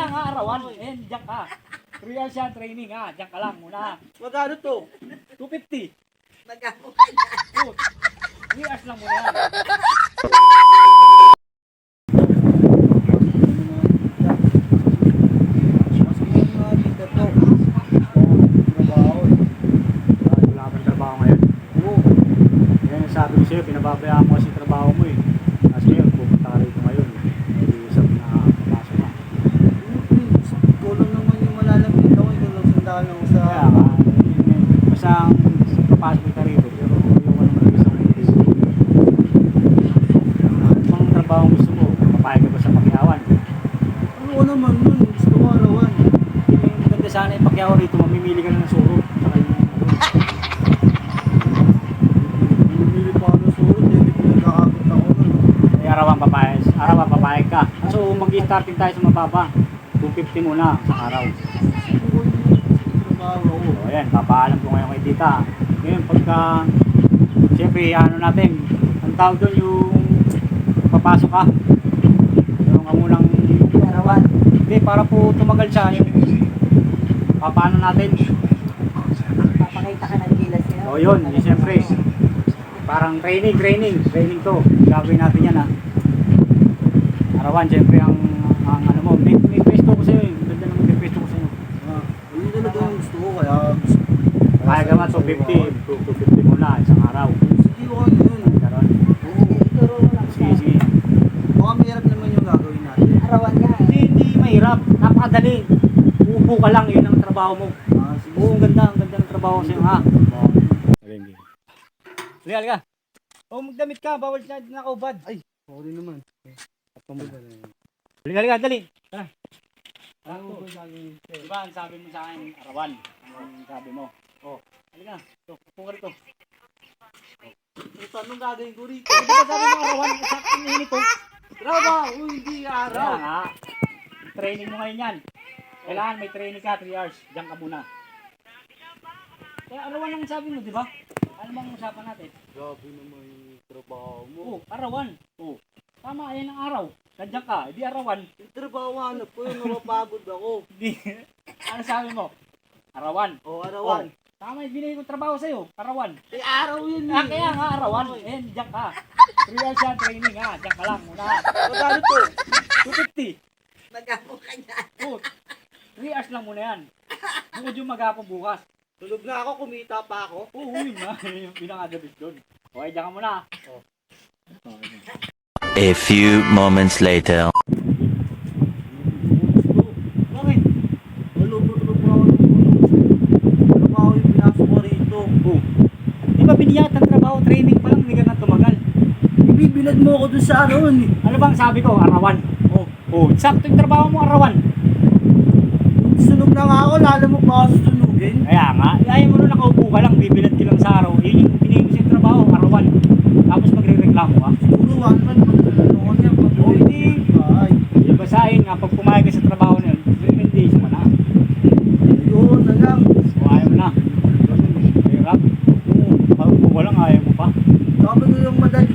kaya nga arawan. Eh, diyan ka. 3 hours yan training ha. Diyan ka lang muna. Magkano to? 250. Magkano? Oh, 3 hours lang muna yan. Wala kang trabaho ngayon. Oo. Yan ang sabi ko sa'yo, pinababayaan mo kasi trabaho mo eh. Kasi ngayon, pupunta ka rito ngayon. May usap na papasok ka. Ikaw lang naman yung malalapit ako. Ikaw lang sandaan ako sa... Kaya ka, basta ang papasok ka rito, pero yung ano mo gusto mo rito. Anong trabaho gusto mo? Papayag ka ba sa pakyawan? Ano naman nun? Gusto ko arawan. Maganda sana yung pakyawan rito, mamimili ka na ng suro. Saka yung Bumili pa ako ng surot. Hindi pinagkakabot ako nun. ay arawan papayag ka. So mag-starting tayo sa mababa. 250 muna sa araw. Hindi ko yung trabaho ako. So ayan, papaalam ko ngayon kay tita. Ngayon pagka, siyempre ano natin, ang tawag doon yung papasok ka. Yung amunang Arawan. hindi, para po tumagal siya yung papaano natin. Papakita ka ng gilas niya. O yun, yun siyempre. Parang training to. Gagawin natin yan ha. Arawan, siyempre ang ano mo, may pwesto ko sa'yo eh. Ganda naman may pwesto ko sa'yo. Hindi talaga yung gusto ko. Kaya gusto ko. Kaya gawa, so 250 muna isang araw. Sige ko ano yun. Karon. Ituro mo lang Sige, siya. sige. Baka mahirap naman yung gagawin natin. Arawan ka. Hindi mahirap. Napakadali. Uupo ka lang, yun ang trabaho mo. Sige. Oo, ang ganda ng trabaho sa'yo ha. Halika, halika. O, magdamit ka. Bawal na nakaubad. Ay, sorry naman. Halika, halika, dali. Tara. Ano ko sabi? Diba, ang sabi mo sa akin, arawan. Ang sabi mo. O, halika. So, upo ka rito. Ito, anong gagawin ko rito? Di ba sabi mo arawan? Sakto na init ko. Trabaho, hindi Kaya araw. nga. Training mo ngayon yan. Kailangan may training ka, 3 hours. Diyan ka muna. Kaya arawan lang sabi mo, di ba? Ano bang usapan natin? Grabe naman yung trabaho mo. Oo, arawan. Oo. Tama, ayan ang araw. Nandiyan ka, hindi arawan. Yung trabaho hanap ko yung napapagod ako. Hindi. Ano sabi mo? Arawan. O, arawan. Tama, yung binigay kong trabaho sa'yo. Arawan. Eh, araw yun Ah, kaya nga arawan. Eh, diyan ka. 3 hours yan training ha. Diyan ka lang muna. Magkano to? 250. Magkano ka niya? Oo. 3 hours lang muna yan. Bukod yung maghapon bukas. Tulog na ako, kumita pa ako. Oo, yun nga. Yun yung pinakadabit doon. Okay, diyan ka muna. Oh. A few moments later. Bakit? Walo mo trabaho yung trabaho yung pinasok ko rito. Oo. Di ba biniyatan trabaho, training pa lang, hindi ka na tumagal. Ibibilad mo ako dun sa arawan eh. Ano bang sabi ko? Arawan. Oo. Oh, sakto yung trabaho mo, arawan. Sunog na nga ako, lalo mo pa ako susunugin. Kaya nga, ayaw mo na nakaupo ka lang, bibilad ka lang sa araw. Yun yung pinigil mo sa trabaho, arawan. Tapos magre-reklamo ka. Siguro one man, pag-ano ko niya, Oo, hindi. Ay, Basahin nga, pag pumayag ka sa trabaho na yun, recommendation mo na. yun na lang. So, ayaw mo na. Hirap. Kung wala ayaw mo pa. Sabi ko yung madali